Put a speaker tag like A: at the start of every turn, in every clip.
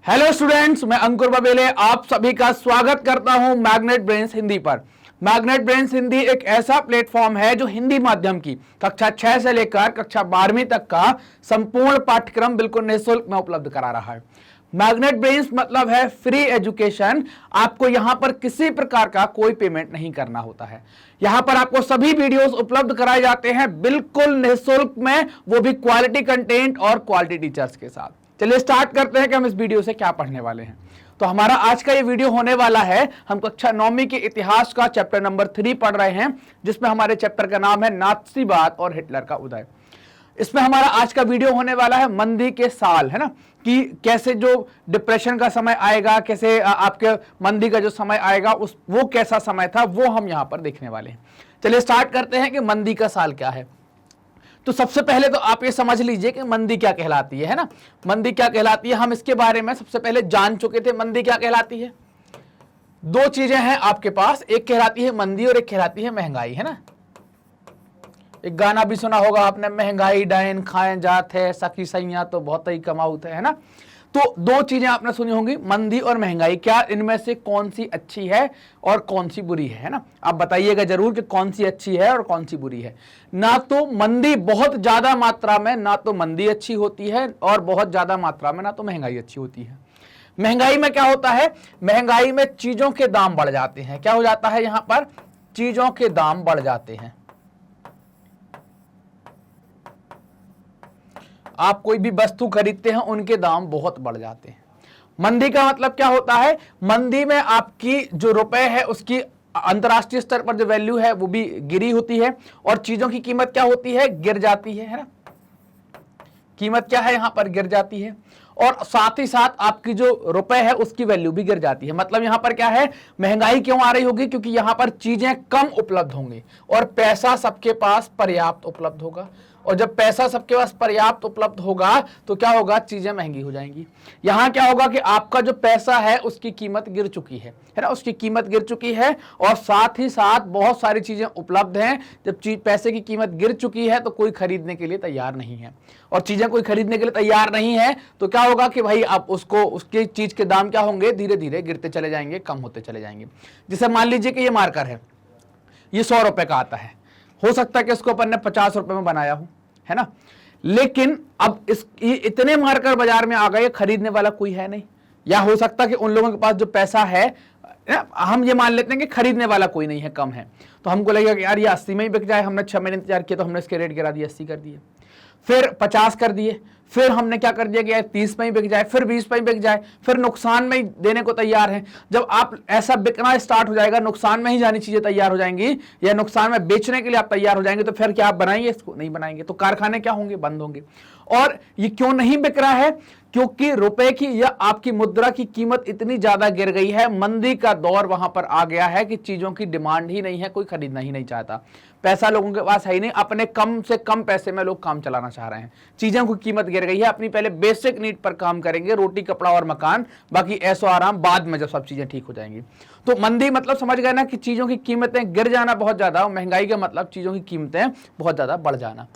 A: Hello students, मैं अंकुर बबेले आप सभी का स्वागत करता हूं मैग्नेट ब्रेन्स हिंदी पर। मैग्नेट ब्रेन्स हिंदी एक ऐसा प्लेटफॉर्म है जो हिंदी माध्यम की कक्षा 6 से लेकर कक्षा 12वीं तक का संपूर्ण पाठ्यक्रम बिल्कुल निःशुल्क में उपलब्ध करा रहा है। मैग्नेट ब्रेन्स मतलब है फ्री एजुकेशन। आपको यहां पर किसी प्रकार का कोई पेमेंट नहीं करना होता है। यहां पर आपको सभी वीडियोस उपलब्ध कराए जाते हैं बिल्कुल निःशुल्क में, वो भी क्वालिटी कंटेंट और क्वालिटी टीचर्स के साथ। चलिए स्टार्ट करते हैं कि हम इस वीडियो से क्या पढ़ने वाले हैं। तो हमारा आज का ये वीडियो होने वाला है, हम कक्षा 9वीं के इतिहास का चैप्टर नंबर 3 पढ़ रहे हैं, जिसमें हमारे चैप्टर का नाम है नात्सीवाद और हिटलर का उदय। इसमें हमारा आज का वीडियो होने वाला है मंदी के साल, है ना, कि कैसे जो डिप्रेशन का समय आएगा, कैसे आपके मंदी का जो समय आएगा वो कैसा समय था, वो हम यहां पर देखने वाले हैं। चलिए स्टार्ट करते हैं कि मंदी का साल क्या है। तो सबसे पहले तो आप ये समझ लीजिए कि मंदी क्या कहलाती है ना। मंदी क्या कहलाती है, हम इसके बारे में सबसे पहले जान चुके थे। मंदी क्या कहलाती है, दो चीजें हैं आपके पास, एक कहलाती है मंदी और एक कहलाती है महंगाई, है ना। एक गाना भी सुना होगा आपने, महंगाई डायन खाए जात है, सखी सैया तो बहुत ही कमाऊत है ना। तो दो चीजें आपने सुनी होंगी, मंदी और महंगाई। क्या इनमें से कौन सी अच्छी है और कौन सी बुरी है ना। आप बताइएगा जरूर कि कौन सी अच्छी है और कौन सी बुरी है। ना तो मंदी बहुत ज्यादा मात्रा में, ना तो मंदी अच्छी होती है, और बहुत ज्यादा मात्रा में ना तो महंगाई अच्छी होती है। महंगाई में क्या होता है, महंगाई में चीजों के दाम बढ़ जाते हैं। क्या हो जाता है यहां पर, चीजों के दाम बढ़ जाते हैं। आप कोई भी वस्तु खरीदते हैं, उनके दाम बहुत बढ़ जाते हैं। मंदी का मतलब क्या होता है, मंदी में आपकी जो रुपए है उसकी अंतरराष्ट्रीय स्तर पर जो वैल्यू है वो भी गिरी होती है, और चीजों की कीमत क्या होती है, गिर जाती है ना। कीमत क्या है यहां पर, गिर जाती है, और साथ ही साथ आपकी जो रुपए है उसकी वैल्यू भी गिर जाती है। मतलब यहां पर क्या है, महंगाई क्यों आ रही होगी, क्योंकि यहां पर चीजें कम उपलब्ध होंगी और पैसा सबके पास पर्याप्त उपलब्ध होगा। और जब पैसा सबके पास पर्याप्त उपलब्ध होगा तो क्या होगा, चीजें महंगी हो जाएंगी। यहां क्या होगा कि आपका जो पैसा है उसकी कीमत गिर चुकी है ना, उसकी कीमत गिर चुकी है, और साथ ही साथ बहुत सारी चीजें उपलब्ध हैं। जब पैसे की कीमत गिर चुकी है तो कोई खरीदने के लिए तैयार नहीं है, और चीजें कोई खरीदने के लिए तैयार नहीं है तो क्या होगा कि भाई आप उसकी चीज के दाम क्या होंगे, धीरे धीरे गिरते चले जाएंगे, कम होते चले जाएंगे। जैसे मान लीजिए कि ये मार्कर है, ये 100 रुपए का आता है, हो सकता है कि इसको अपन ने 50 रुपए में बनाया हो, है ना। लेकिन अब इतने मार्कर बाजार में आ गए, खरीदने वाला कोई है नहीं, या हो सकता है कि उन लोगों के पास जो पैसा है, हम ये मान लेते हैं कि खरीदने वाला कोई नहीं है, कम है, तो हमको लगेगा कि यार ये 80 में ही बिक जाए। हमने 6 महीने इंतजार किया तो हमने इसके रेट गिरा दिए, 80 कर दिए, फिर 50 कर दिए, फिर हमने क्या कर दिया कि यार 30 में ही बिक जाए, फिर 20 में ही बिक जाए, फिर नुकसान में ही देने को तैयार है। जब आप ऐसा बिकना स्टार्ट हो जाएगा, नुकसान में ही जानी चीजें तैयार हो जाएंगी, या नुकसान में बेचने के लिए आप तैयार हो जाएंगे, तो फिर क्या आप बनाएंगे इसको, नहीं बनाएंगे। तो कारखाने क्या होंगे, बंद होंगे। और ये क्यों नहीं बिक रहा है, क्योंकि रुपए की या आपकी मुद्रा की कीमत इतनी ज्यादा गिर गई है। मंदी का दौर वहां पर आ गया है कि चीजों की डिमांड ही नहीं है, कोई खरीदना ही नहीं चाहता, पैसा लोगों के पास है ही नहीं, अपने कम से कम पैसे में लोग काम चलाना चाह रहे हैं। चीजों की कीमत गिर गई है, अपनी पहले बेसिक नीड पर काम करेंगे, रोटी कपड़ा और मकान, बाकी ऐसो आराम बाद में जब सब चीजें ठीक हो जाएंगी। तो मंदी मतलब समझ गए ना कि चीजों की कीमतें गिर जाना बहुत ज्यादा, और महंगाई का मतलब चीजों की कीमतें बहुत ज्यादा बढ़ जाना।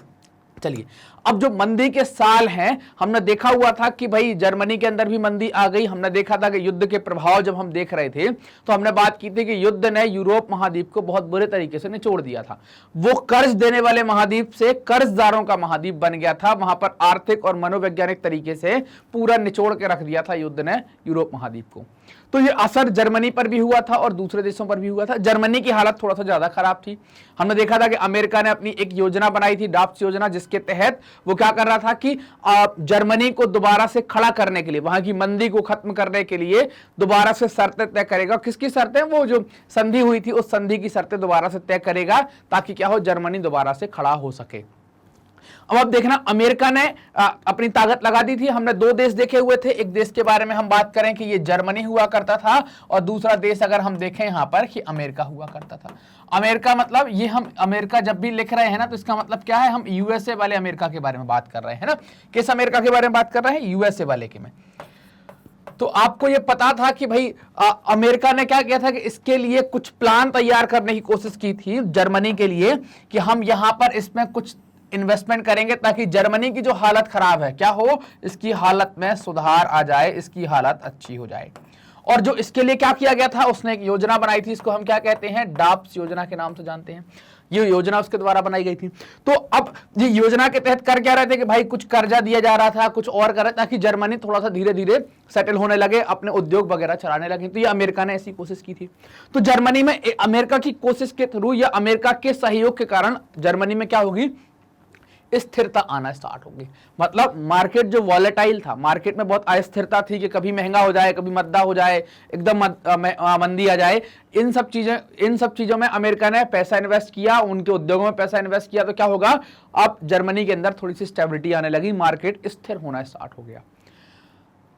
A: चलिए, अब जो मंदी के साल हैं, हमने देखा हुआ था कि भाई जर्मनी के अंदर भी मंदी आ गई। हमने देखा था कि युद्ध के प्रभाव जब हम देख रहे थे तो हमने बात की थी कि युद्ध ने यूरोप महाद्वीप को बहुत बुरे तरीके से निचोड़ दिया था। वो कर्ज देने वाले महाद्वीप से कर्जदारों का महाद्वीप बन गया था। वहां पर आर्थिक और मनोवैज्ञानिक तरीके से पूरा निचोड़ के रख दिया था युद्ध ने यूरोप महाद्वीप को। तो ये असर जर्मनी पर भी हुआ था और दूसरे देशों पर भी हुआ था। जर्मनी की हालत थोड़ा सा ज्यादा खराब थी। हमने देखा था कि अमेरिका ने अपनी एक योजना बनाई थी, डाफ्ट योजना, जिसके तहत वो क्या कर रहा था कि जर्मनी को दोबारा से खड़ा करने के लिए, वहां की मंदी को खत्म करने के लिए दोबारा से शर्तें तय करेगा। किसकी शर्तें, वो जो संधि हुई थी उस संधि की शर्तें दोबारा से तय करेगा, ताकि क्या हो, जर्मनी दोबारा से खड़ा हो सके। अब आप देखना, अमेरिका ने अपनी ताकत लगा दी थी। हमने दो देश देखे हुए थे, एक देश के बारे में हम बात करें कि ये जर्मनी हुआ करता था, और दूसरा देश अगर हम देखें यहां पर कि अमेरिका हुआ करता था। अमेरिका मतलब ये, हम अमेरिका जब भी लिख रहे हैं ना तो इसका मतलब क्या है, हम यूएसए वाले अमेरिका के बारे में बात कर रहे हैं ना। किस अमेरिका के बारे में बात कर रहे हैं, यूएसए वाले के में। तो आपको यह पता था कि भाई अमेरिका ने क्या किया था कि इसके लिए कुछ प्लान तैयार करने की कोशिश की थी जर्मनी के लिए, कि हम यहां पर इसमें कुछ इन्वेस्टमेंट करेंगे ताकि जर्मनी की जो हालत खराब है क्या हो, इसकी हालत में सुधार आ जाए, इसकी हालत अच्छी हो जाए। और जो इसके लिए क्या किया गया था, उसने एक योजना बनाई थी, इसको हम क्या कहते हैं, डाप्स योजना के नाम से जानते हैं। ये योजना उसके द्वारा बनाई गई थी। तो अब ये योजना के तहत कर क्या रहे थे कि भाई कुछ कर्जा दिया जा रहा था, कुछ और कर रहे ताकि जर्मनी थोड़ा सा धीरे धीरे सेटल होने लगे, अपने उद्योग वगैरह चलाने लगे। तो ये अमेरिका ने ऐसी कोशिश की थी। तो जर्मनी में अमेरिका की कोशिश के थ्रू या अमेरिका के सहयोग के कारण जर्मनी में क्या होगी, स्थिरता आना स्टार्ट होगी। मतलब मार्केट जो वॉलेटाइल था, मार्केट में बहुत अस्थिरता थी कि कभी महंगा हो जाए, कभी मद्दा हो जाए, एकदम मंदी आ जाए। इन सब चीजों में अमेरिका ने पैसा इन्वेस्ट किया, उनके उद्योगों में पैसा इन्वेस्ट किया। तो क्या होगा, अब जर्मनी के अंदर थोड़ी सी स्टेबिलिटी आने लगी, मार्केट स्थिर होना स्टार्ट हो गया।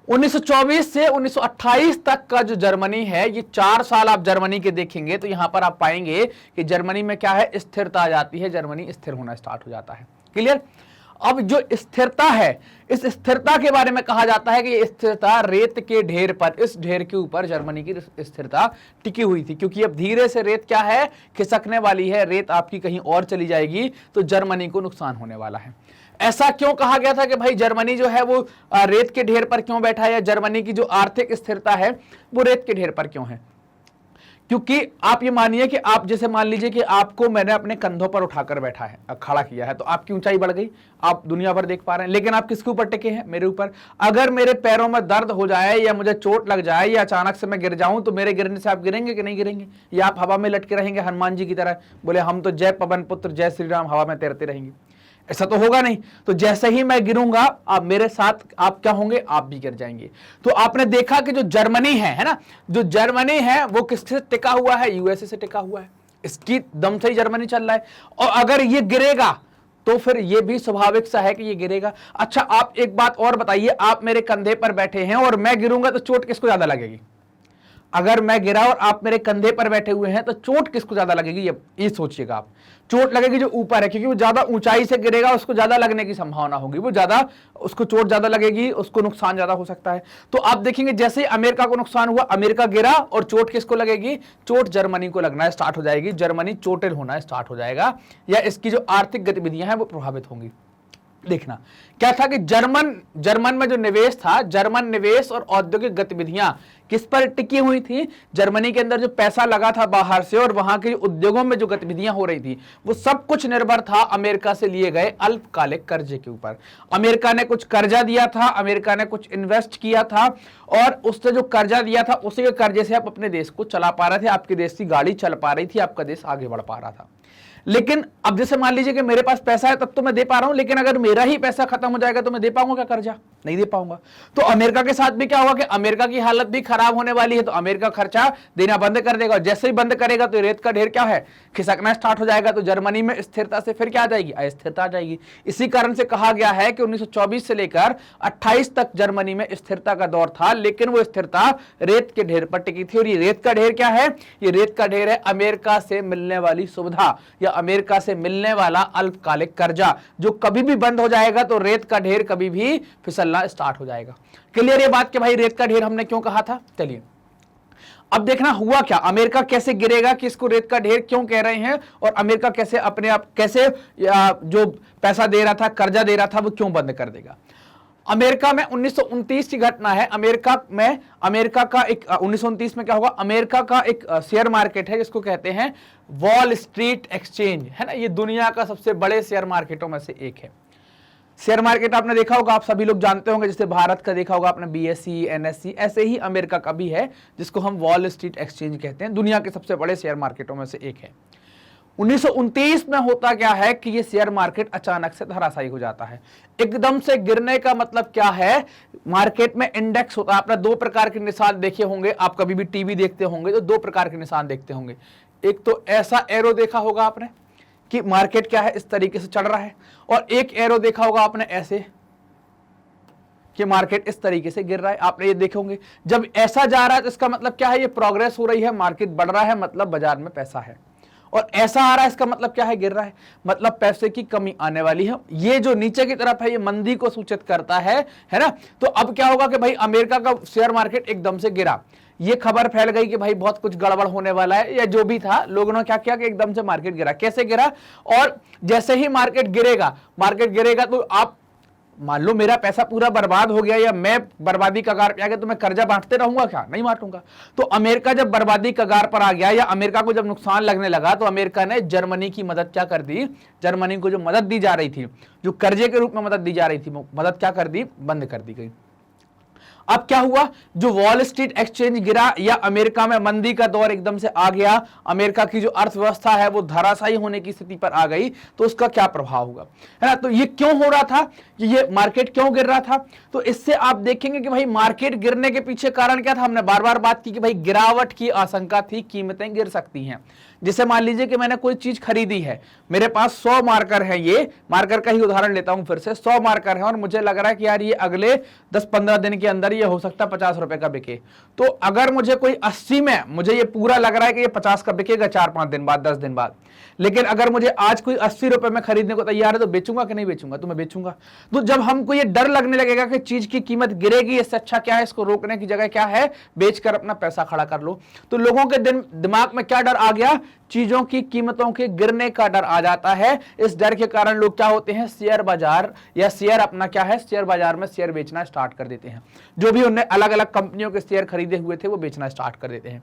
A: 1924 से 1928 तक का जो जर्मनी है, ये 4 साल आप जर्मनी के देखेंगे तो यहां पर आप पाएंगे कि जर्मनी में क्या है, स्थिरता आ जाती है, जर्मनी स्थिर होना स्टार्ट हो जाता है। क्लियर। अब जो स्थिरता है, इस स्थिरता के बारे में कहा जाता है कि ये स्थिरता रेत के ढेर पर, इस ढेर के ऊपर जर्मनी की स्थिरता टिकी हुई थी, क्योंकि अब धीरे से रेत क्या है, खिसकने वाली है, रेत आपकी कहीं और चली जाएगी तो जर्मनी को नुकसान होने वाला है। ऐसा क्यों कहा गया था कि भाई जर्मनी जो है वो रेत के ढेर पर क्यों बैठा है, या जर्मनी की जो आर्थिक स्थिरता है वो रेत के ढेर पर क्यों है? क्योंकि आप ये मानिए कि आप जैसे मान लीजिए कि आपको मैंने अपने कंधों पर उठाकर बैठा है, खड़ा किया है, तो आपकी ऊंचाई बढ़ गई, आप दुनिया भर देख पा रहे हैं, लेकिन आप किसके ऊपर टिके हैं, मेरे ऊपर। अगर मेरे पैरों में दर्द हो जाए या मुझे चोट लग जाए या अचानक से मैं गिर जाऊं तो मेरे गिरने से आप गिरेंगे कि नहीं गिरेंगे, या आप हवा में लटके रहेंगे हनुमान जी की तरह, बोले हम तो जय पवन पुत्र जय श्री राम हवा में तैरते रहेंगे? ऐसा तो होगा नहीं। तो जैसे ही मैं गिरूंगा, आप मेरे साथ आप क्या होंगे, आप भी गिर जाएंगे। तो आपने देखा कि जो जर्मनी है ना, जो जर्मनी है वो किससे टिका हुआ है, यूएसए से टिका हुआ है, इसकी दम से ही जर्मनी चल रहा है। और अगर ये गिरेगा तो फिर ये भी स्वाभाविक सा है कि ये गिरेगा। अच्छा, आप एक बात और बताइए, आप मेरे कंधे पर बैठे हैं और मैं गिरूंगा तो चोट किसको ज्यादा लगेगी? अगर मैं गिरा और आप मेरे कंधे पर बैठे हुए हैं तो चोट किसको ज्यादा लगेगी, ये सोचिएगा आप। चोट लगेगी जो ऊपर है, क्योंकि वो ज्यादा ऊंचाई से गिरेगा, उसको ज्यादा लगने की संभावना होगी, वो ज्यादा, उसको चोट ज्यादा लगेगी, उसको नुकसान ज्यादा हो सकता है। तो आप देखेंगे जैसे ही अमेरिका को नुकसान हुआ, अमेरिका गिरा और चोट किसको लगेगी, चोट जर्मनी को लगना स्टार्ट हो जाएगी, जर्मनी चोटिल होना स्टार्ट हो जाएगा, या इसकी जो आर्थिक गतिविधियां हैं वो प्रभावित होंगी। देखना क्या था कि जर्मन में जो निवेश था, जर्मन निवेश और औद्योगिक गतिविधियां किस पर टिकी हुई थी, जर्मनी के अंदर जो पैसा लगा था बाहर से और वहां के उद्योगों में जो गतिविधियां हो रही थी, वो सब कुछ निर्भर था अमेरिका से लिए गए अल्पकालिक कर्जे के ऊपर। अमेरिका ने कुछ कर्जा दिया था, अमेरिका ने कुछ इन्वेस्ट किया था, और उससे जो कर्जा दिया था उसी के कर्जे से आप अपने देश को चला पा रहे थे, आपके देश की गाड़ी चल पा रही थी, आपका देश आगे बढ़ पा रहा था। लेकिन अब जैसे मान लीजिए कि मेरे पास पैसा है तब तो मैं दे पा रहा हूं, लेकिन अगर मेरा ही पैसा खत्म हो जाएगा तो मैं दे पाऊंगा क्या कर्जा? नहीं दे पाऊंगा। तो अमेरिका के साथ भी क्या होगा कि अमेरिका की हालत भी खराब होने वाली है, तो अमेरिका खर्चा देना बंद कर देगा, जैसे ही बंद करेगा तो रेत का ढेर क्या है, खिसकना स्टार्ट हो जाएगा। तो जर्मनी में स्थिरता से फिर क्या आ जाएगी, अस्थिरता आ जाएगी। इसी कारण से कहा गया है कि 1924 से लेकर 28 तक जर्मनी में स्थिरता का दौर था, लेकिन वो स्थिरता रेत के ढेर पर टिकी थी। और ये रेत का ढेर क्या है, ये रेत का ढेर है अमेरिका से मिलने वाली सुविधा या अमेरिका से मिलने वाला अल्पकालिक कर्जा, जो कभी भी बंद हो जाएगा तो रेत का ढेर कभी भी फिसलना स्टार्ट हो जाएगा। क्लियर ये बात कि भाई रेत का ढेर हमने क्यों कहा था? चलिए अब देखना हुआ क्या, अमेरिका कैसे गिरेगा, कि इसको रेत का ढेर क्यों कह रहे हैं, और अमेरिका कैसे अपने आप कैसे जो पैसा दे रहा था, कर्जा दे रहा था, वो क्यों बंद कर देगा। अमेरिका में 1929 की घटना है। अमेरिका का एक 1929 में क्या होगा, अमेरिका का एक शेयर मार्केट है जिसको कहते हैं वॉल स्ट्रीट एक्सचेंज, है ना, ये दुनिया का सबसे बड़े शेयर मार्केटों में से एक है। शेयर मार्केट आपने देखा होगा, आप सभी लोग जानते होंगे, जैसे भारत का देखा होगा आपने बीएसई, एनएसई, ऐसे ही अमेरिका का भी है जिसको हम वॉल स्ट्रीट एक्सचेंज कहते हैं, दुनिया के सबसे बड़े शेयर मार्केटों में से एक है। 1929 में होता क्या है कि ये शेयर मार्केट अचानक से धराशायी हो जाता है। एकदम से गिरने का मतलब क्या है, मार्केट में इंडेक्स होता है, आपने दो प्रकार के निशान देखे होंगे, आप कभी भी टीवी देखते होंगे तो दो प्रकार के निशान देखते होंगे। एक तो ऐसा एरो देखा होगा आपने कि मार्केट क्या है इस तरीके से चढ़ रहा है, और एक एरो देखा होगा आपने ऐसे कि मार्केट इस तरीके से गिर रहा है, आपने ये देखे होंगे। जब ऐसा जा रहा है तो इसका मतलब क्या है, ये प्रोग्रेस हो रही है, मार्केट बढ़ रहा है, मतलब बाजार में पैसा है। और ऐसा आ रहा है इसका मतलब क्या है, गिर रहा है, मतलब पैसे की कमी आने वाली है। ये जो नीचे की तरफ है ये मंदी को सूचित करता है ना। तो अब क्या होगा कि भाई अमेरिका का शेयर मार्केट एकदम से गिरा, ये खबर फैल गई कि भाई बहुत कुछ गड़बड़ होने वाला है या जो भी था, लोगों ने क्या किया कि एकदम से मार्केट गिरा। कैसे गिरा? और जैसे ही मार्केट गिरेगा तो आप मान लो मेरा पैसा पूरा बर्बाद हो गया या मैं बर्बादी कगार पे आ गया, तो मैं कर्जा बांटते रहूंगा क्या? नहीं बांटूंगा। तो अमेरिका जब बर्बादी कगार पर आ गया या अमेरिका को जब नुकसान लगने लगा, तो अमेरिका ने जर्मनी की मदद क्या कर दी? जर्मनी को जो मदद दी जा रही थी, जो कर्जे के रूप में मदद दी जा रही थी, मदद क्या कर दी? बंद कर दी गई। अब क्या हुआ? जो वॉल स्ट्रीट एक्सचेंज गिरा या अमेरिका में मंदी का दौर एकदम से आ गया, अमेरिका की जो अर्थव्यवस्था है वो धराशायी होने की स्थिति पर आ गई, तो उसका क्या प्रभाव होगा, है ना? तो ये क्यों हो रहा था कि ये मार्केट क्यों गिर रहा था? तो इससे आप देखेंगे कि भाई मार्केट गिरने के पीछे कारण क्या था। हमने बार बार बात की कि भाई गिरावट की आशंका थी, कीमतें गिर सकती हैं। जैसे मान लीजिए कि मैंने कोई चीज खरीदी है, मेरे पास 100 मार्कर है, ये मार्कर का ही उदाहरण लेता हूं फिर से, 100 मार्कर है और मुझे लग रहा है कि यार ये अगले 10-15 दिन के अंदर ये हो सकता है 50 रुपए का बिके। तो अगर मुझे कोई 80 में मुझे ये पूरा लग रहा है कि ये 50 का बिकेगा 4-5 दिन बाद, 10 दिन बाद, लेकिन अगर मुझे आज कोई 80 रुपए में खरीदने को तैयार है तो बेचूंगा कि नहीं बेचूंगा? तो मैं बेचूंगा। तो जब हमको ये डर लगने लगेगा कि चीज की कीमत गिरेगी, इससे अच्छा क्या है, इसको रोकने की जगह क्या है, बेचकर अपना पैसा खड़ा कर लो। तो लोगों के दिमाग में क्या डर आ गया? चीजों की कीमतों के गिरने का डर आ जाता है। इस डर के कारण लोग क्या होते हैं? शेयर बाजार या शेयर अपना क्या है, शेयर बाजार में शेयर बेचना स्टार्ट कर देते हैं। जो भी उन्हें अलग अलग कंपनियों के शेयर खरीदे हुए थे वो बेचना स्टार्ट कर देते हैं।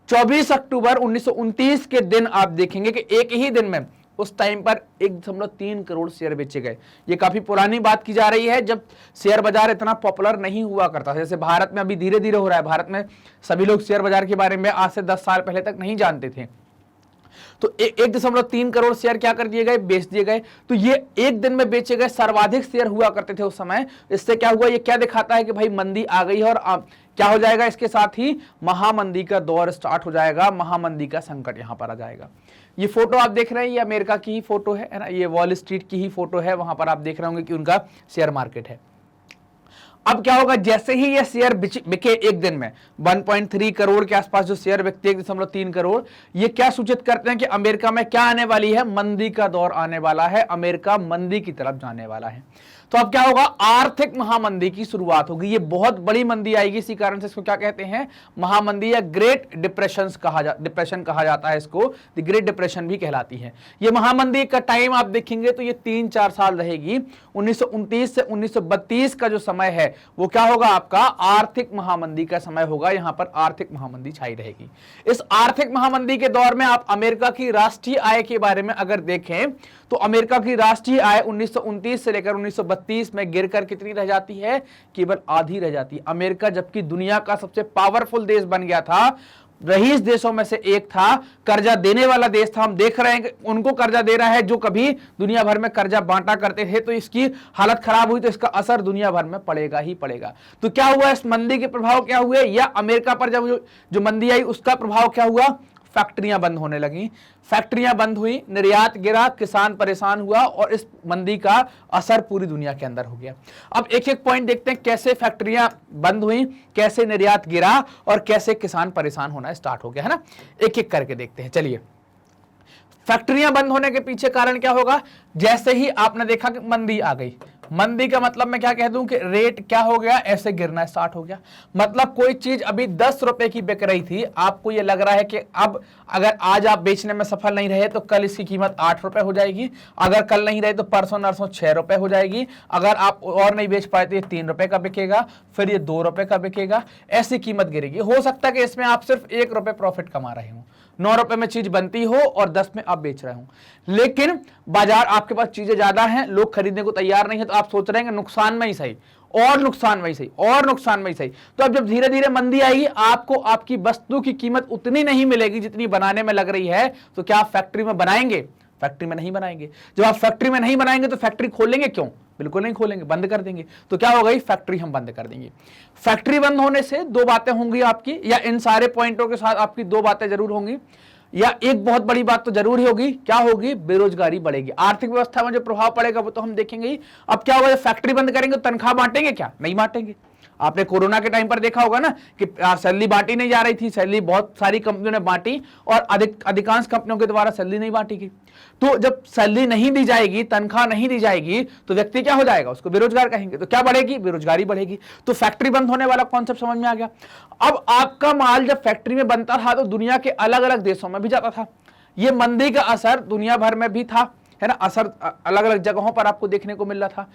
A: 24 अक्टूबर 1929 के दिन आप देखेंगे कि एक ही दिन में उस टाइम पर 1.3 करोड़ शेयर बेचे गए। ये काफी पुरानी बात की जा रही है, जब शेयर बाजार इतना पॉपुलर नहीं हुआ करता। जैसे भारत में अभी धीरे धीरे हो रहा है, भारत में सभी लोग शेयर बाजार के बारे में आज से 10 साल पहले तक नहीं जानते थे। तो 1.3 करोड़ शेयर क्या कर दिए गए? बेच दिए गए। तो ये एक दिन में बेचे गए सर्वाधिक शेयर हुआ करते थे उस समय। इससे क्या हुआ? ये क्या दिखाता है कि भाई मंदी आ गई है और क्या हो जाएगा? इसके साथ ही महामंदी का दौर स्टार्ट हो जाएगा, महामंदी का संकट यहां पर आ जाएगा। ये फोटो आप देख रहे हैं, ये अमेरिका की ही फोटो है ना, ये वॉल स्ट्रीट की ही फोटो है। वहां पर आप देख रहे होंगे कि उनका शेयर मार्केट है। अब क्या होगा? जैसे ही ये शेयर बिके एक दिन में 1.3 करोड़ के आसपास जो शेयर बिकते 1.3 करोड़, ये क्या सूचित करते हैं कि अमेरिका में क्या आने वाली है? मंदी का दौर आने वाला है, अमेरिका मंदी की तरफ जाने वाला है। तो अब क्या होगा? आर्थिक महामंदी की शुरुआत होगी। ये बहुत बड़ी मंदी आएगी, इसी कारण से इसको क्या कहते हैं? महामंदी या ग्रेट डिप्रेशन कहा जाता है इसको, द ग्रेट डिप्रेशन भी कहलाती है। ये महामंदी का टाइम आप देखेंगे तो ये 3-4 साल रहेगी। 1929 से 1932 का जो समय है वो क्या होगा? आपका आर्थिक महामंदी का समय होगा। यहां पर आर्थिक महामंदी छाई रहेगी। इस आर्थिक महामंदी के दौर में आप अमेरिका की राष्ट्रीय आय के बारे में अगर देखें तो अमेरिका की राष्ट्रीय आय 1929 से लेकर 1932 में गिरकर कितनी रह जाती है? केवल आधी रह जाती है। अमेरिका जबकि दुनिया का सबसे पावरफुल देश बन गया था, रईस देशों में से एक था, कर्जा देने वाला देश था। हम देख रहे हैं कि उनको कर्जा दे रहा है जो कभी दुनिया भर में कर्जा बांटा करते थे। तो इसकी हालत खराब हुई तो इसका असर दुनिया भर में पड़ेगा ही पड़ेगा। तो क्या हुआ? इस मंदी के प्रभाव क्या हुए? या अमेरिका पर जब जो मंदी आई उसका प्रभाव क्या हुआ? फैक्ट्रियां बंद होने लगी, फैक्ट्रियां बंद हुई, निर्यात गिरा, किसान परेशान हुआ और इस मंदी का असर पूरी दुनिया के अंदर हो गया। अब एक एक पॉइंट देखते हैं, कैसे फैक्ट्रियां बंद हुई, कैसे निर्यात गिरा और कैसे किसान परेशान होना स्टार्ट हो गया, है ना। एक एक करके देखते हैं। चलिए, फैक्ट्रियां बंद होने के पीछे कारण क्या होगा? जैसे ही आपने देखा कि मंदी आ गई, मंदी का मतलब मैं क्या कह दूं कि रेट क्या हो गया? ऐसे गिरना स्टार्ट हो गया। मतलब कोई चीज अभी 10 रुपए की बिक रही थी, आपको ये लग रहा है कि अब अगर आज आप बेचने में सफल नहीं रहे तो कल इसकी कीमत 8 रुपए हो जाएगी, अगर कल नहीं रहे तो परसों नरसों 6 रुपए हो जाएगी, अगर आप और नहीं बेच पाए तो ये 3 रुपए का बिकेगा, फिर ये 2 रुपए का बिकेगा, ऐसी कीमत गिरेगी। हो सकता है कि इसमें आप सिर्फ 1 रुपए प्रॉफिट कमा रहे हो, 9 रुपए में चीज बनती हो और 10 में आप बेच रहे हो, लेकिन बाजार आपके पास चीजें ज्यादा हैं, लोग खरीदने को तैयार नहीं है, तो आप सोच रहे हैं नुकसान में ही सही और नुकसान में ही सही और नुकसान में ही सही। तो अब जब धीरे धीरे मंदी आएगी, आपको आपकी वस्तु की कीमत उतनी नहीं मिलेगी जितनी बनाने में लग रही है, तो क्या आप फैक्ट्री में बनाएंगे? फैक्ट्री में नहीं बनाएंगे। जब आप फैक्ट्री में नहीं बनाएंगे तो फैक्ट्री खोलेंगे क्यों? बिल्कुल नहीं खोलेंगे, बंद कर देंगे। तो क्या हो गई? फैक्ट्री हम बंद कर देंगे। फैक्ट्री बंद होने से 2 बातें होंगी आपकी, या इन सारे पॉइंटों के साथ आपकी 2 बातें जरूर होंगी, या एक बहुत बड़ी बात तो जरूर ही होगी। क्या होगी? बेरोजगारी बढ़ेगी। आर्थिक व्यवस्था में जो प्रभाव पड़ेगा वो तो हम देखेंगे ही। अब क्या होगा? फैक्ट्री बंद करेंगे तो तनख्वाह बांटेंगे क्या? नहीं बांटेंगे। आपने कोरोना के टाइम पर देखा होगा ना कि सैलरी बांटी नहीं जा रही थी, सैलरी बहुत सारी कंपनियों ने बांटी और अधिकांश कंपनियों के द्वारा सैलरी नहीं बांटी गई। तो जब सैलरी नहीं दी जाएगी, तनख्वाह नहीं दी जाएगी, तो व्यक्ति क्या हो जाएगा, उसको बेरोजगार कहेंगे। तो क्या बढ़ेगी, बेरोजगारी बढ़ेगी। तो फैक्ट्री बंद होने वाला कॉन्सेप्ट समझ में आ गया। अब आपका माल जब फैक्ट्री में बनता था तो दुनिया के अलग अलग देशों में भी जाता था। ये मंदी का असर दुनिया भर में भी था, है ना, असर अलग अलग जगहों पर आपको देखने को मिल रहा था।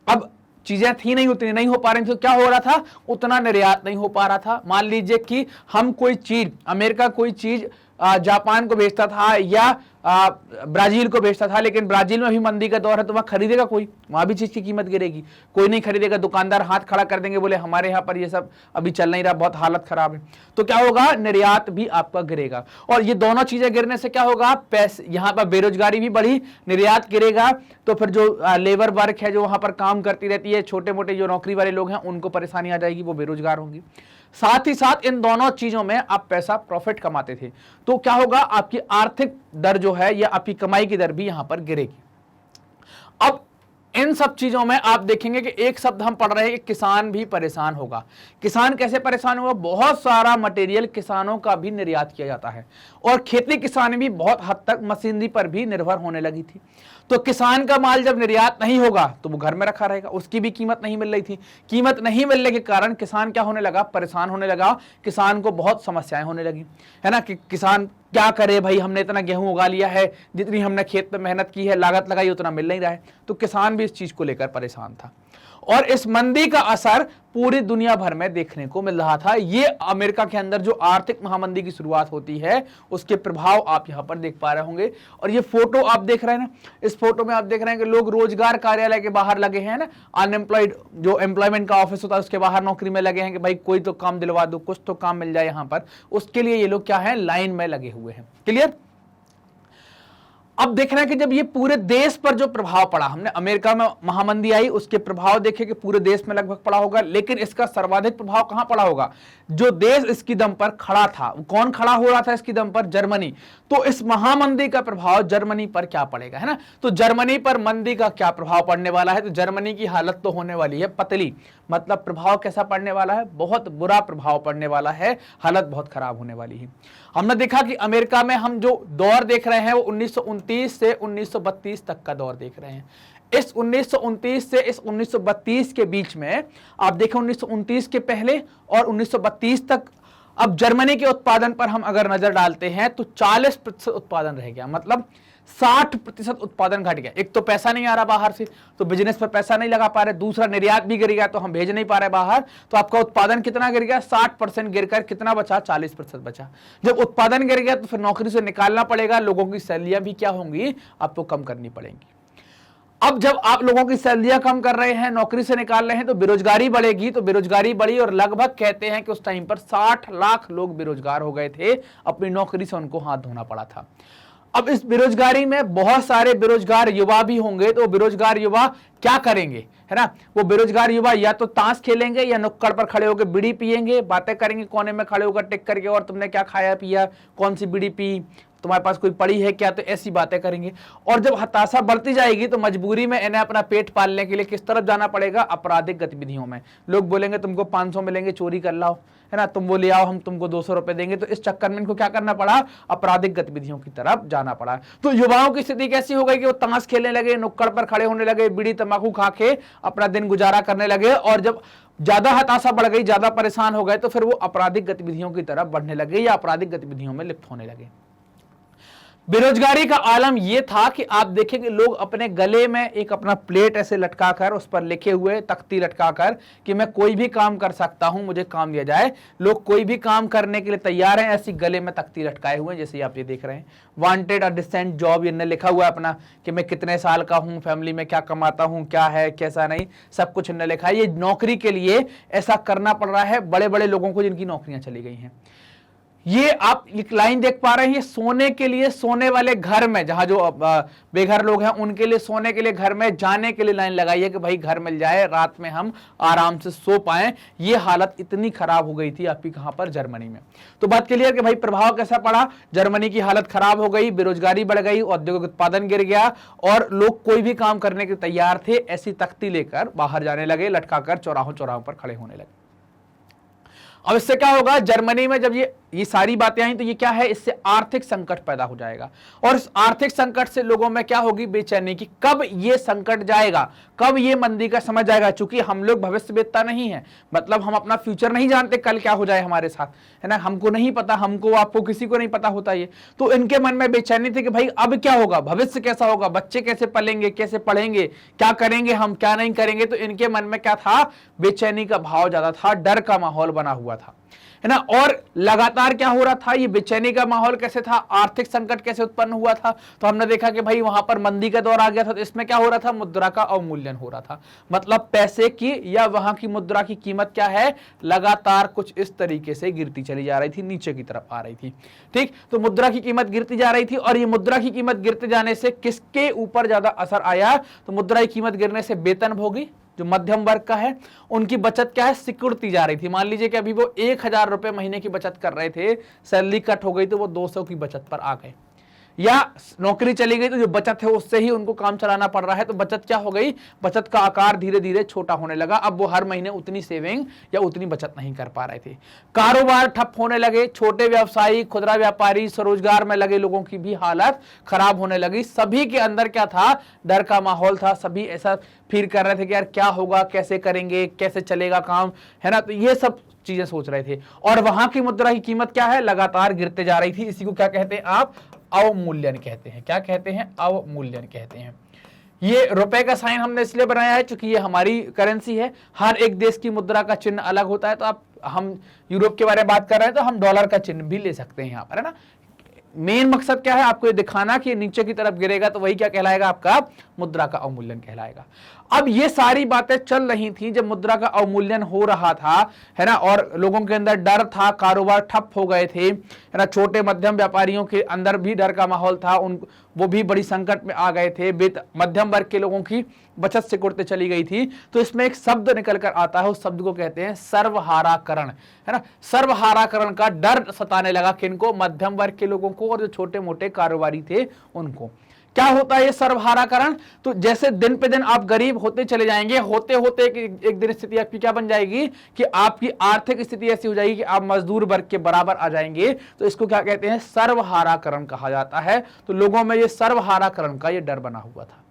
A: अब चीजें थी नहीं, उतनी नहीं हो पा रही थी, तो क्या हो रहा था, उतना निर्यात नहीं हो पा रहा था। मान लीजिए कि हम कोई चीज, अमेरिका कोई चीज जापान को बेचता था या ब्राजील को बेचता था, लेकिन ब्राजील में भी मंदी का दौर है, तो वहां खरीदेगा कोई, वहां भी चीज की कीमत गिरेगी, कोई नहीं खरीदेगा। दुकानदार हाथ खड़ा कर देंगे, बोले हमारे यहाँ पर ये सब अभी चल नहीं रहा, बहुत हालत खराब है। तो क्या होगा, निर्यात भी आपका गिरेगा। और ये दोनों चीजें गिरने से क्या होगा, पैसे, यहाँ पर बेरोजगारी भी बढ़ी, निर्यात गिरेगा, तो फिर जो लेबर वर्क है, जो वहां पर काम करती रहती है, छोटे मोटे जो नौकरी वाले लोग हैं, उनको परेशानी आ जाएगी, वो बेरोजगार होंगे। साथ ही साथ इन दोनों चीजों में आप पैसा प्रॉफिट कमाते थे, तो क्या होगा, आपकी आर्थिक दर जो है या आपकी कमाई की दर भी यहां पर गिरेगी। अब इन सब चीजों में आप देखेंगे कि एक शब्द हम पढ़ रहे हैं कि किसान भी परेशान होगा। किसान कैसे परेशान होगा, बहुत सारा मटेरियल किसानों का भी निर्यात किया जाता है और खेती किसानी भी बहुत हद तक मशीनरी पर भी निर्भर होने लगी थी। तो किसान का माल जब निर्यात नहीं होगा तो वो घर में रखा रहेगा, उसकी भी कीमत नहीं मिल रही थी। कीमत नहीं मिलने के कारण किसान क्या होने लगा, परेशान होने लगा, किसान को बहुत समस्याएं होने लगी, है ना, कि किसान क्या करे भाई, हमने इतना गेहूं उगा लिया है, जितनी हमने खेत पे मेहनत की है, लागत लगाई, उतना मिल नहीं रहा है। तो किसान भी इस चीज को लेकर परेशान था और इस मंदी का असर पूरी दुनिया भर में देखने को मिल रहा था। ये अमेरिका के अंदर जो आर्थिक महामंदी की शुरुआत होती है, उसके प्रभाव आप यहां पर देख पा रहे होंगे। और ये फोटो आप देख रहे हैं ना, इस फोटो में आप देख रहे हैं कि लोग रोजगार कार्यालय के बाहर लगे हैं ना, अनएम्प्लॉयड जो एम्प्लॉयमेंट का ऑफिस होता है उसके बाहर नौकरी में लगे हैं कि भाई कोई तो काम दिलवा दो, कुछ तो काम मिल जाए यहां पर, उसके लिए ये लोग क्या है, लाइन में लगे हुए हैं। क्लियर। अब देख रहे हैं कि जब ये पूरे देश पर जो प्रभाव पड़ा, हमने अमेरिका में महामंदी आई, उसके प्रभाव देखे कि पूरे देश में लगभग पड़ा होगा, लेकिन इसका सर्वाधिक प्रभाव कहां पड़ा होगा, जो देश इसकी दम पर खड़ा था। कौन खड़ा हो रहा था इसकी दम पर, जर्मनी। तो इस महामंदी का प्रभाव जर्मनी पर क्या पड़ेगा, है ना, तो जर्मनी पर मंदी का क्या प्रभाव पड़ने वाला है। तो जर्मनी की हालत तो होने वाली है पतली, मतलब प्रभाव कैसा पड़ने वाला है, बहुत बुरा प्रभाव पड़ने वाला है, हालत बहुत खराब होने वाली है। हमने देखा कि अमेरिका में हम जो दौर देख रहे हैं वो 1929 से 1932 तक का दौर देख रहे हैं। इस 1929 से इस 1932 के बीच में आप देखें, 1929 के पहले और 1932 तक, अब जर्मनी के उत्पादन पर हम अगर नजर डालते हैं तो 40% उत्पादन रह गया, मतलब 60% उत्पादन घट गया। एक तो पैसा नहीं आ रहा बाहर से, तो बिजनेस पर पैसा नहीं लगा पा रहे, दूसरा निर्यात भी गिर गया, तो हम भेज नहीं पा रहे बाहर, तो आपका उत्पादन कितना गिर गया, 60% गिरकर कितना बचा, 40% बचा। जब उत्पादन गिर गया तो फिर नौकरी से निकालना पड़ेगा, लोगों की सैलरियां भी क्या होंगी, आपको कम करनी पड़ेंगी। अब जब आप लोगों की सैलरियां कम कर रहे हैं, नौकरी से निकाल रहे हैं, तो बेरोजगारी बढ़ेगी। तो बेरोजगारी बढ़ी और लगभग कहते हैं कि उस टाइम पर 60 लाख लोग बेरोजगार हो गए थे, अपनी नौकरी से उनको हाथ धोना पड़ा था। अब इस बेरोजगारी में बहुत सारे बेरोजगार युवा भी होंगे, तो बेरोजगार युवा क्या करेंगे, है ना, वो बेरोजगार युवा या तो ताश खेलेंगे या नुक्कड़ पर खड़े होकर बीड़ी पिएंगे, बातें करेंगे कोने में खड़े होकर टिक करके, और तुमने क्या खाया पिया, कौन सी बीड़ी पी, तुम्हारे पास कोई पड़ी है क्या, तो ऐसी बातें करेंगे। और जब हताशा बढ़ती जाएगी तो मजबूरी में इन्हें अपना पेट पालने के लिए किस तरफ जाना पड़ेगा, आपराधिक गतिविधियों में। लोग बोलेंगे तुमको 500 मिलेंगे, चोरी कर लाओ, है ना, तुम वो ले आओ, हम तुमको 200 रुपए देंगे। तो इस चक्कर में इनको क्या करना पड़ा, आपराधिक गतिविधियों की तरफ जाना पड़ा। तो युवाओं की स्थिति कैसी हो गई कि वो ताश खेलने लगे, नुक्कड़ पर खड़े होने लगे, बीड़ी तंबाकू खा के अपना दिन गुजारा करने लगे। और जब ज्यादा हताशा बढ़ गई, ज्यादा परेशान हो गए, तो फिर वो आपराधिक गतिविधियों की तरफ बढ़ने लगे या आपराधिक गतिविधियों में लिप्त होने लगे। बेरोजगारी का आलम यह था कि आप देखेंगे लोग अपने गले में एक अपना प्लेट ऐसे लटकाकर, उस पर लिखे हुए तख्ती लटकाकर कि मैं कोई भी काम कर सकता हूं, मुझे काम दिया जाए। लोग कोई भी काम करने के लिए तैयार हैं, ऐसी गले में तख्ती लटकाए हुए हैं, जैसे आप ये देख रहे हैं, वांटेड अ डिसेंट जॉब, इन्हें लिखा हुआ है अपना कि मैं कितने साल का हूं, फैमिली में क्या कमाता हूं, क्या है कैसा नहीं, सब कुछ इन्हें लिखा है। ये नौकरी के लिए ऐसा करना पड़ रहा है बड़े बड़े लोगों को जिनकी नौकरियां चली गई हैं। ये आप एक लाइन देख पा रहे हैं, सोने के लिए, सोने वाले घर में, जहां जो बेघर लोग हैं उनके लिए सोने के लिए घर में जाने के लिए लाइन लगाई है कि भाई घर मिल जाए, रात में हम आराम से सो पाएं। ये हालत इतनी खराब हो गई थी आपकी कहां पर, जर्मनी में। तो बात क्लियर कि भाई प्रभाव कैसा पड़ा, जर्मनी की हालत खराब हो गई, बेरोजगारी बढ़ गई, औद्योगिक उत्पादन गिर गया और लोग कोई भी काम करने के तैयार थे, ऐसी तख्ती लेकर बाहर जाने लगे, लटकाकर चौराहों चौराहों पर खड़े होने लगे। अब इससे क्या होगा, जर्मनी में जब ये सारी बातें आई तो ये क्या है, इससे आर्थिक संकट पैदा हो जाएगा। और इस आर्थिक संकट से लोगों में क्या होगी, बेचैनी की कब ये संकट जाएगा, कब ये मंदी का समय जाएगा। चूंकि हम लोग भविष्यवेत्ता नहीं है, मतलब हम अपना फ्यूचर नहीं जानते कल क्या हो जाए हमारे साथ, है ना, हमको नहीं पता, हमको आपको किसी को नहीं पता होता ये। तो इनके मन में बेचैनी थी कि भाई अब क्या होगा, भविष्य कैसा होगा, बच्चे कैसे पलेंगे, कैसे पढ़ेंगे, क्या करेंगे हम, क्या नहीं करेंगे। तो इनके मन में क्या था, बेचैनी का भाव ज्यादा था, डर का माहौल बना हुआ था, है ना। और लगातार क्या हो रहा था, ये बेचैनी का माहौल कैसे था, आर्थिक संकट कैसे उत्पन्न हुआ था। तो हमने देखा कि भाई वहां पर मंदी का दौर आ गया था। तो इसमें क्या हो रहा था, मुद्रा का अवमूल्यन हो रहा था। मतलब पैसे की या वहां की मुद्रा की कीमत क्या है, लगातार कुछ इस तरीके से गिरती चली जा रही थी, नीचे की तरफ आ रही थी। ठीक, तो मुद्रा की कीमत गिरती जा रही थी। और ये मुद्रा की कीमत गिरते जाने से किसके ऊपर ज्यादा असर आया, तो मुद्रा की कीमत गिरने से वेतनभोगी जो मध्यम वर्ग का है, उनकी बचत क्या है, सिकुड़ती जा रही थी। मान लीजिए कि अभी वो 1000 रुपए महीने की बचत कर रहे थे, सैलरी कट हो गई तो वो 200 की बचत पर आ गए, या नौकरी चली गई तो जो बचत है उससे ही उनको काम चलाना पड़ रहा है। तो बचत क्या हो गई, बचत का आकार धीरे धीरे छोटा होने लगा। अब वो हर महीने उतनी सेविंग या उतनी बचत नहीं कर पा रहे थे। कारोबार ठप होने लगे, छोटे व्यवसायी, खुदरा व्यापारी, स्वरोजगार में लगे लोगों की भी हालत खराब होने लगी। सभी के अंदर क्या था, डर का माहौल था। सभी ऐसा फील कर रहे थे कि यार क्या होगा, कैसे करेंगे, कैसे चलेगा काम, है ना। तो ये सब चीजें सोच रहे थे। और वहां की मुद्रा की कीमत क्या है, लगातार गिरते जा रही थी। इसी को क्या कहते हैं आप, अवमूल्यन कहते हैं। क्या कहते हैं, अवमूल्यन कहते हैं। ये रुपए का साइन हमने इसलिए बनाया है क्योंकि ये हमारी करेंसी है। हर एक देश की मुद्रा का चिन्ह अलग होता है। तो आप, हम यूरोप के बारे में बात कर रहे हैं तो हम डॉलर का चिन्ह भी ले सकते हैं यहाँ पर, है ना। मेन मकसद क्या है, आपको ये दिखाना कि नीचे की तरफ गिरेगा तो वही क्या कहलाएगा, आपका मुद्रा का अवमूल्यन कहलाएगा। अब ये सारी बातें चल रही थी जब मुद्रा का अवमूल्यन हो रहा था, है ना, और लोगों के अंदर डर था, कारोबार ठप हो गए थे, है ना। छोटे मध्यम व्यापारियों के अंदर भी डर का माहौल था, वो भी बड़ी संकट में आ गए थे। मध्यम वर्ग के लोगों की बचत सिकुड़ते चली गई थी। तो इसमें एक शब्द निकल कर आता है, उस शब्द को कहते हैं सर्वहाराकरण, है ना। सर्वहाराकरण का डर सताने लगा किनको, मध्यम वर्ग के लोगों को और जो छोटे मोटे कारोबारी थे उनको। क्या होता है ये सर्वहाराकरण, तो जैसे दिन पे दिन आप गरीब होते चले जाएंगे, होते होते एक दिन स्थिति आपकी क्या बन जाएगी कि आपकी आर्थिक स्थिति ऐसी हो जाएगी कि आप मजदूर वर्ग के बराबर आ जाएंगे। तो इसको क्या कहते हैं, सर्वहाराकरण कहा जाता है। तो लोगों में ये सर्वहाराकरण का ये डर बना हुआ था।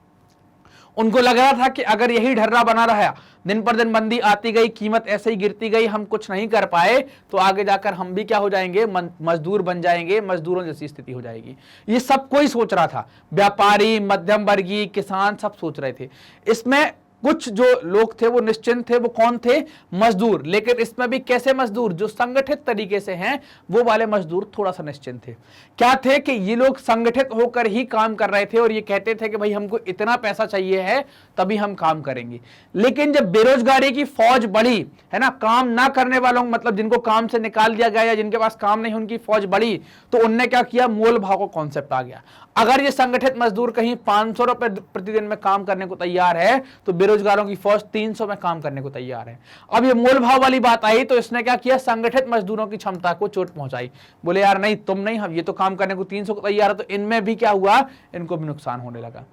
A: उनको लग रहा था कि अगर यही ढर्रा बना रहा, दिन पर दिन मंदी आती गई, कीमत ऐसे ही गिरती गई, हम कुछ नहीं कर पाए, तो आगे जाकर हम भी क्या हो जाएंगे, मजदूर बन जाएंगे, मजदूरों जैसी स्थिति हो जाएगी। ये सब कोई सोच रहा था, व्यापारी, मध्यम वर्गीय, किसान, सब सोच रहे थे। इसमें कुछ जो लोग थे वो निश्चिंत थे, वो कौन थे, मजदूर। लेकिन इसमें भी कैसे मजदूर, जो संगठित तरीके से हैं वो वाले मजदूर थोड़ा सा निश्चिंत थे। क्या थे कि ये लोग संगठित होकर ही काम कर रहे थे और ये कहते थे कि भाई हमको इतना पैसा चाहिए है तभी हम काम करेंगे। लेकिन जब बेरोजगारी की फौज बढ़ी, है ना, काम ना करने वालों, मतलब जिनको काम से निकाल दिया गया या जिनके पास काम नहीं, उनकी फौज बढ़ी, तो उनने क्या किया, मोल भाव का कॉन्सेप्ट आ गया। अगर ये संगठित मजदूर कहीं 500 रुपए प्रतिदिन में काम करने को तैयार है तो बेरोजगारों की फौज 300 में काम करने को तैयार है। अब ये मोल भाव वाली बात आई तो इसने क्या किया, संगठित मजदूरों की क्षमता को चोट पहुंचाई। बोले यार नहीं, तुम नहीं, हम ये तो काम करने को 300 को तैयार है। तो इनमें भी क्या हुआ, इनको भी नुकसान होने लगा।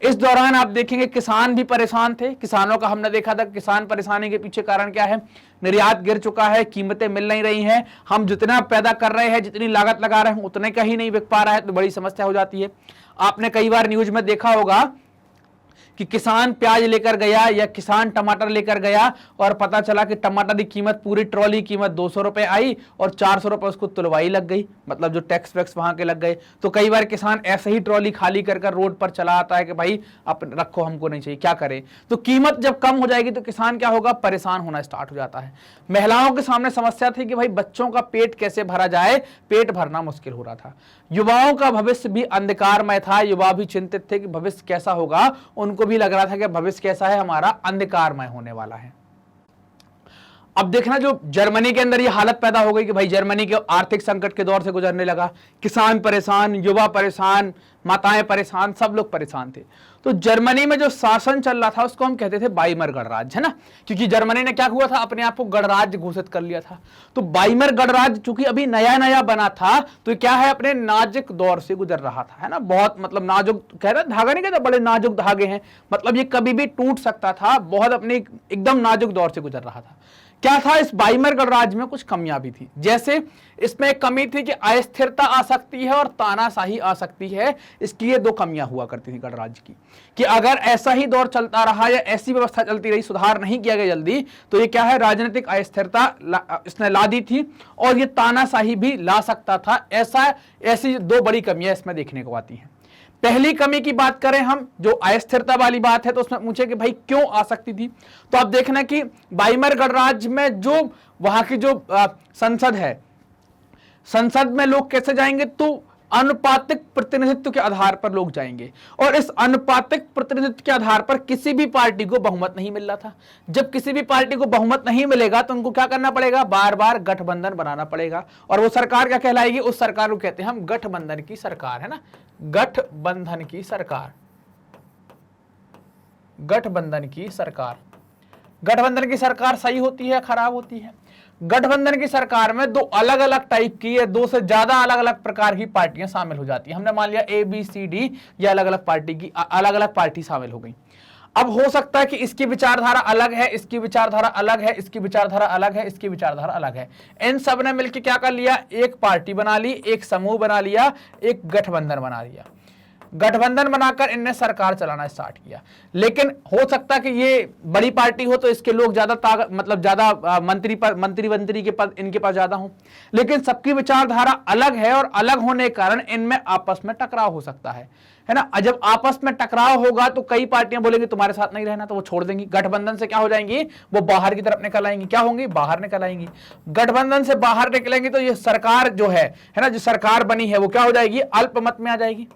A: इस दौरान आप देखेंगे किसान भी परेशान थे। किसानों का हमने देखा था, किसान परेशानी के पीछे कारण क्या है, निर्यात गिर चुका है, कीमतें मिल नहीं रही हैं, हम जितना पैदा कर रहे हैं, जितनी लागत लगा रहे हैं उतने का ही नहीं बिक पा रहा है, तो बड़ी समस्या हो जाती है। आपने कई बार न्यूज में देखा होगा कि किसान प्याज लेकर गया या किसान टमाटर लेकर गया और पता चला कि टमाटर की कीमत, पूरी ट्रॉली कीमत 200 रुपए आई और 400 रुपए उसको तुलवाई लग गई, मतलब जो टैक्स वैक्स वहां के लग गए। तो कई बार किसान ऐसे ही ट्रॉली खाली कर कर रोड पर चला आता है कि भाई आप रखो, हमको नहीं चाहिए, क्या करें। तो कीमत जब कम हो जाएगी तो किसान क्या होगा, परेशान होना स्टार्ट हो जाता है। महिलाओं के सामने समस्या थी कि भाई बच्चों का पेट कैसे भरा जाए, पेट भरना मुश्किल हो रहा था। युवाओं का भविष्य भी अंधकारमय था, युवा भी चिंतित थे कि भविष्य कैसा होगा। उनको भी लग रहा था कि भविष्य कैसा है, हमारा अंधकारमय होने वाला है। अब देखना, जो जर्मनी के अंदर ये हालत पैदा हो गई कि भाई जर्मनी के आर्थिक संकट के दौर से गुजरने लगा, किसान परेशान, युवा परेशान, माताएं परेशान, सब लोग परेशान थे। तो जर्मनी में जो शासन चल रहा था उसको हम कहते थे बाइमर गणराज्य, है ना, क्योंकि जर्मनी ने क्या हुआ था, अपने आप को गणराज्य घोषित कर लिया था। तो बाइमर गणराज्य चूंकि अभी नया नया बना था तो क्या है, अपने नाजुक दौर से गुजर रहा था, है ना। बहुत, मतलब नाजुक कह रहे, धागा नहीं कहता, बड़े नाजुक धागे हैं, मतलब ये कभी भी टूट सकता था, बहुत अपने एकदम नाजुक दौर से गुजर रहा था। क्या था, इस बाइमर गणराज्य में कुछ कमियां भी थी। जैसे इसमें एक कमी थी कि अस्थिरता आ सकती है और तानाशाही आ सकती है। इसकी ये दो कमियां हुआ करती थी गणराज्य की, कि अगर ऐसा ही दौर चलता रहा या ऐसी व्यवस्था चलती रही, सुधार नहीं किया गया जल्दी, तो ये क्या है, राजनीतिक अस्थिरता इसने ला दी थी और ये तानाशाही भी ला सकता था। ऐसी दो बड़ी कमियां इसमें देखने को आती हैं। पहली कमी की बात करें हम, जो अस्थिरता वाली बात है, तो उसमें पूछे कि भाई क्यों आ सकती थी, तो आप देखना कि बाइमर गणराज्य में जो वहां की जो संसद है, संसद में लोग कैसे जाएंगे, तो अनुपातिक प्रतिनिधित्व के आधार पर लोग जाएंगे। और इस अनुपातिक प्रतिनिधित्व के आधार पर किसी भी पार्टी को बहुमत नहीं मिल रहा था। जब किसी भी पार्टी को बहुमत नहीं मिलेगा तो उनको क्या करना पड़ेगा, बार बार गठबंधन बनाना पड़ेगा। और वो सरकार क्या कहलाएगी, उस सरकार को कहते हैं हम गठबंधन की सरकार, है ना, गठबंधन की सरकार, गठबंधन की सरकार। गठबंधन की सरकार सही होती है, खराब होती है? गठबंधन की सरकार में दो अलग अलग टाइप की या दो से ज्यादा अलग अलग प्रकार की पार्टियां शामिल हो जाती हैं। हमने मान लिया ABCD या अलग अलग पार्टी की अलग अलग पार्टी शामिल हो गई। अब हो सकता है कि इसकी विचारधारा अलग है, इसकी विचारधारा अलग है, इसकी विचारधारा अलग है, इसकी विचारधारा अलग है। इन सब ने मिलकर क्या कर लिया, एक पार्टी बना ली, एक समूह बना लिया, एक गठबंधन बना लिया। गठबंधन बनाकर इनने सरकार चलाना स्टार्ट किया। लेकिन हो सकता है कि ये बड़ी पार्टी हो तो इसके लोग ज्यादा मतलब ज्यादा मंत्री के पद इनके पास ज्यादा हो, लेकिन सबकी विचारधारा अलग है और अलग होने के कारण इनमें आपस में टकराव हो सकता है ना। जब आपस में टकराव होगा तो कई पार्टियां बोलेंगी तुम्हारे साथ नहीं रहना, तो वो छोड़ देंगी। गठबंधन से क्या हो जाएंगी, वो बाहर की तरफ निकल आएंगी। क्या होंगी, बाहर निकल आएंगी। गठबंधन से बाहर निकलेंगी तो ये सरकार जो है ना, जो सरकार बनी है वो क्या हो जाएगी, अल्पमत में आ जाएगी।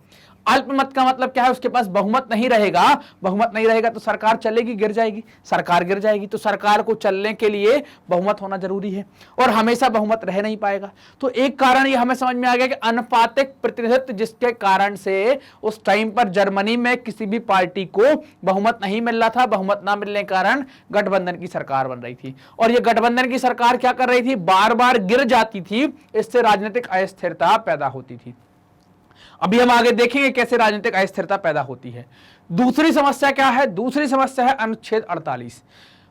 A: अल्पमत का मतलब क्या है, उसके पास बहुमत नहीं रहेगा। बहुमत नहीं रहेगा तो सरकार चलेगी, गिर जाएगी। सरकार गिर जाएगी तो सरकार को चलने के लिए बहुमत होना जरूरी है, और हमेशा बहुमत रह नहीं पाएगा। तो एक कारण ये हमें समझ में आ गया कि अनुपातिक प्रतिनिधित्व, जिसके कारण से उस टाइम पर जर्मनी में किसी भी पार्टी को बहुमत नहीं मिल रहा था। बहुमत ना मिलने के कारण गठबंधन की सरकार बन रही थी, और ये गठबंधन की सरकार क्या कर रही थी, बार बार गिर जाती थी। इससे राजनीतिक अस्थिरता पैदा होती थी। अभी हम आगे देखेंगे कैसे राजनीतिक अस्थिरता पैदा होती है। दूसरी समस्या क्या है, दूसरी समस्या है अनुच्छेद 48।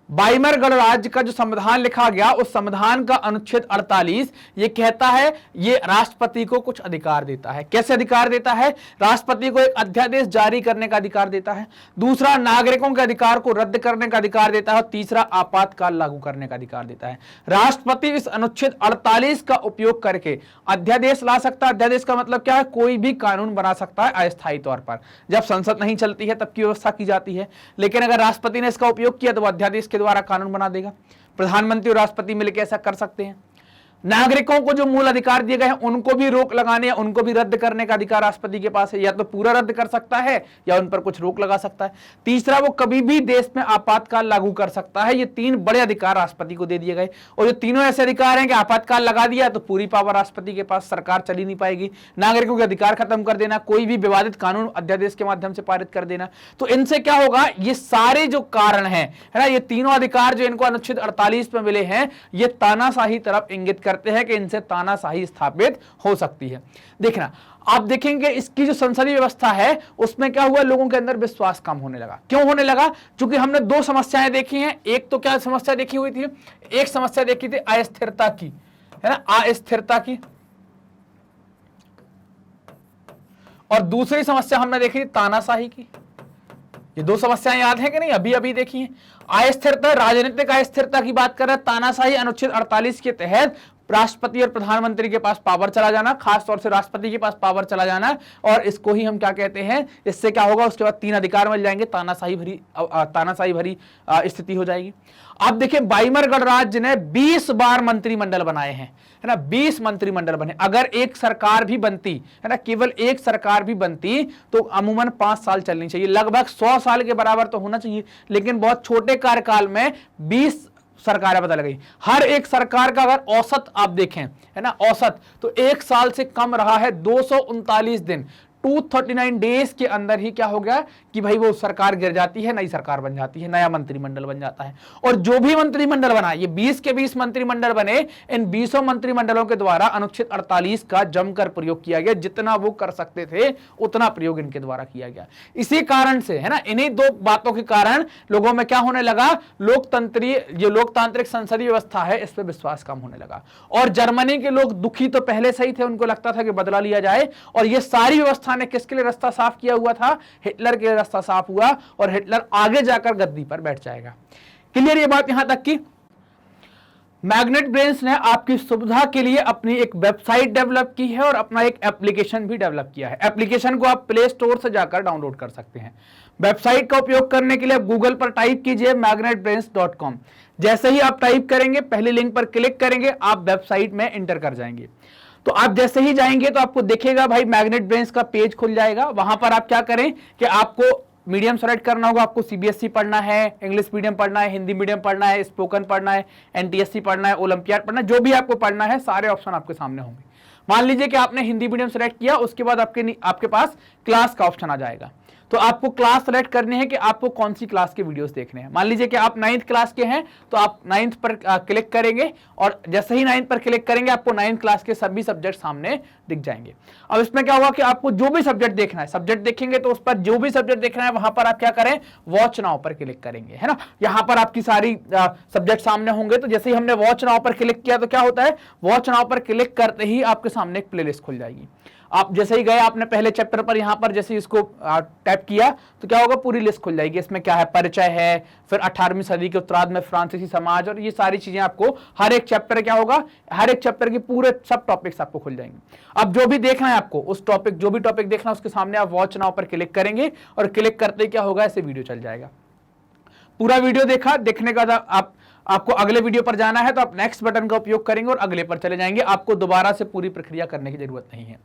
A: बाइमर गणराज्य का जो संविधान लिखा गया, उस संविधान का अनुच्छेद 48 ये कहता है, ये राष्ट्रपति को कुछ अधिकार देता है। कैसे अधिकार देता है, राष्ट्रपति को एक अध्यादेश जारी करने का अधिकार देता है। दूसरा, नागरिकों के अधिकार को रद्द करने का अधिकार देता है। और तीसरा, आपातकाल लागू करने का अधिकार देता है। राष्ट्रपति इस अनुच्छेद 48 का उपयोग करके अध्यादेश ला सकता है। अध्यादेश का मतलब क्या है, कोई भी कानून बना सकता है अस्थायी तौर पर। जब संसद नहीं चलती है तब की व्यवस्था की जाती है, लेकिन अगर राष्ट्रपति ने इसका उपयोग किया तो अध्यादेश के द्वारा कानून बना देगा। प्रधानमंत्री और राष्ट्रपति मिलकर ऐसा कर सकते हैं। नागरिकों को जो मूल अधिकार दिए गए हैं उनको भी रोक लगाने या उनको भी रद्द करने का अधिकार राष्ट्रपति के पास है। या तो पूरा रद्द कर सकता है या उन पर कुछ रोक लगा सकता है। तीसरा, वो कभी भी देश में आपातकाल लागू कर सकता है। ये तीन बड़े अधिकार राष्ट्रपति को दे दिए गए, और ये तीनों ऐसे अधिकार हैं कि आपातकाल लगा दिया तो पूरी पावर राष्ट्रपति के पास, सरकार चल ही नहीं पाएगी। नागरिकों के अधिकार खत्म कर देना, कोई भी विवादित कानून अध्यादेश के माध्यम से पारित कर देना। तो इनसे क्या होगा, ये सारे जो कारण है ना, ये तीनों अधिकार जो इनको अनुच्छेद 48 में मिले हैं, ये तानाशाही तरफ इंगित करते हैं कि इनसे तानाशाही स्थापित हो सकती है। देखना, आप देखेंगे इसकी जो संसदीय व्यवस्था है उसमें क्या हुआ, लोगों के अंदर विश्वास कम होने लगा। क्यों होने लगा, क्योंकि हमने दो समस्याएं देखी हैं। एक तो क्या समस्या देखी हुई थी, एक समस्या देखी थी अस्थिरता की, है ना, अस्थिरता की, और दूसरी समस्या हमने देखी थी तानाशाही की। ये दो समस्याएं याद है कि नहीं, अभी अभी देखी है। अस्थिरता, राजनीतिक अस्थिरता की बात कर रहे हैं, तानाशाही अनुच्छेद 48 के तहत राष्ट्रपति और प्रधानमंत्री के पास पावर चला जाना, खास तौर से राष्ट्रपति के पास पावर चला जाना, और इसको ही हम क्या कहते हैं, इससे क्या होगा, उसके बाद तीन अधिकार मिल जाएंगे, तानाशाही भरी स्थिति हो जाएगी। आप देखिए, बाइमर गणराज्य ने 20 बार मंत्रिमंडल बनाए हैं, है ना, 20 मंत्रिमंडल बने। अगर एक सरकार भी बनती है ना, केवल एक सरकार भी बनती तो अमूमन 5 साल चलनी चाहिए, लगभग 100 साल के बराबर तो होना चाहिए। लेकिन बहुत छोटे कार्यकाल में 20 सरकारें बदल गई। हर एक सरकार का अगर औसत आप देखें, है ना, औसत, तो एक साल से कम रहा है 239 दिन। 239 डेज के अंदर ही क्या हो गया कि भाई वो सरकार गिर जाती है, नई सरकार बन जाती है, नया मंत्रिमंडल बन जाता है। और जो भी मंत्रिमंडल बना, ये 20 के 20 मंत्रिमंडल बने, इन 20 मंत्रिमंडलों के द्वारा अनुच्छेद 48 का जमकर प्रयोग किया गया। जितना वो कर सकते थे उतना प्रयोग इनके द्वारा किया गया। इसी कारण से है ना, इन्हीं दो बातों के कारण लोगों में क्या होने लगा, लोकतांत्रिक संसदीय व्यवस्था है इस पर विश्वास कम होने लगा। और जर्मनी के लोग दुखी तो पहले से ही थे, उनको लगता था कि बदला लिया जाए, और ये सारी व्यवस्था ने किसके लिए रास्ता साफ किया हुआ था, हिटलर के लिए रास्ता साफ हुआ, और हिटलर आगे जाकर गद्दी पर बैठ जाएगा। क्लियर ये बात यहां तक की? मैग्नेट ब्रेन्स ने आपकी सुविधा के लिए अपनी एक वेबसाइट डेवलप की है और अपना एक एप्लीकेशन भी डेवलप किया है। एप्लीकेशन को आप प्ले स्टोर से जाकर डाउनलोड कर सकते हैं। वेबसाइट का उपयोग करने के लिए गूगल पर टाइप कीजिए magnetbrains.com। जैसे ही आप टाइप करेंगे, पहले लिंक पर क्लिक करेंगे, आप वेबसाइट में एंटर कर जाएंगे। तो आप जैसे ही जाएंगे तो आपको दिखेगा भाई मैग्नेट ब्रेन्स का पेज खुल जाएगा। वहां पर आप क्या करें कि आपको मीडियम सेलेक्ट करना होगा। आपको सीबीएसई पढ़ना है, इंग्लिश मीडियम पढ़ना है, हिंदी मीडियम पढ़ना है, स्पोकन पढ़ना है, एनटीएससी पढ़ना है, ओलंपियाड पढ़ना है, जो भी आपको पढ़ना है सारे ऑप्शन आपके सामने होंगे। मान लीजिए कि आपने हिंदी मीडियम सेलेक्ट किया, उसके बाद आपके पास क्लास का ऑप्शन आ जाएगा। तो आपको क्लास सेलेक्ट करनी है कि आपको कौन सी क्लास के वीडियोस देखने हैं। मान लीजिए कि आप 9th क्लास के हैं तो आप 9th पर क्लिक करेंगे, और जैसे ही 9th पर क्लिक करेंगे आपको 9th क्लास के सभी सब्जेक्ट सामने दिख जाएंगे। अब इसमें क्या होगा कि आपको जो भी सब्जेक्ट देखना है, सब्जेक्ट देखेंगे तो उस पर जो भी सब्जेक्ट देखना है वहां पर आप क्या करें, वॉच नाउ पर क्लिक करेंगे, है ना। यहां पर आपकी सारी सब्जेक्ट सामने होंगे। तो जैसे ही हमने वॉच नाउ पर क्लिक किया तो क्या होता है, वॉच नाउ पर क्लिक करते ही आपके सामने एक प्लेलिस्ट खुल जाएगी। आप जैसे ही गए, आपने पहले चैप्टर पर यहां पर जैसे इसको टैप किया तो क्या होगा, पूरी लिस्ट खुल जाएगी। इसमें क्या है, परिचय है, फिर 18वीं सदी के उत्तरार्ध में फ्रांसीसी समाज, और ये सारी चीजें आपको हर एक चैप्टर क्या होगा, हर एक चैप्टर के पूरे सब टॉपिक्स आपको खुल जाएंगे। अब जो भी देखना है आपको, उस टॉपिक जो भी टॉपिक देखना है उसके सामने आप वॉच नाउ पर क्लिक करेंगे, और क्लिक करते क्या होगा, ऐसे वीडियो चल जाएगा। पूरा वीडियो देखने का आपको अगले वीडियो पर जाना है तो आप नेक्स्ट बटन का उपयोग करेंगे और अगले पर चले जाएंगे। आपको दोबारा से पूरी प्रक्रिया करने की जरूरत नहीं है।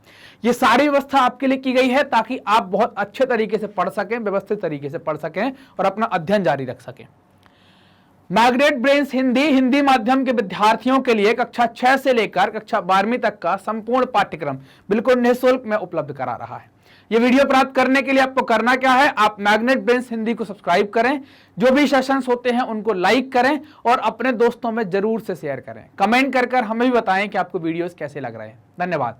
A: ये सारी व्यवस्था आपके लिए की गई है ताकि आप बहुत अच्छे तरीके से पढ़ सकें, व्यवस्थित तरीके से पढ़ सकें और अपना अध्ययन जारी रख सकें। मैग्नेट ब्रेन्स हिंदी माध्यम के विद्यार्थियों के लिए कक्षा 6 से लेकर कक्षा 12वीं तक का संपूर्ण पाठ्यक्रम बिल्कुल निःशुल्क में उपलब्ध करा रहा है। ये वीडियो प्राप्त करने के लिए आपको करना क्या है, आप मैग्नेट ब्रेन्स हिंदी को सब्सक्राइब करें, जो भी सेशंस होते हैं उनको लाइक करें और अपने दोस्तों में जरूर से शेयर करें। कमेंट कर हमें भी बताएं कि आपको वीडियोस कैसे लग रहे हैं। धन्यवाद।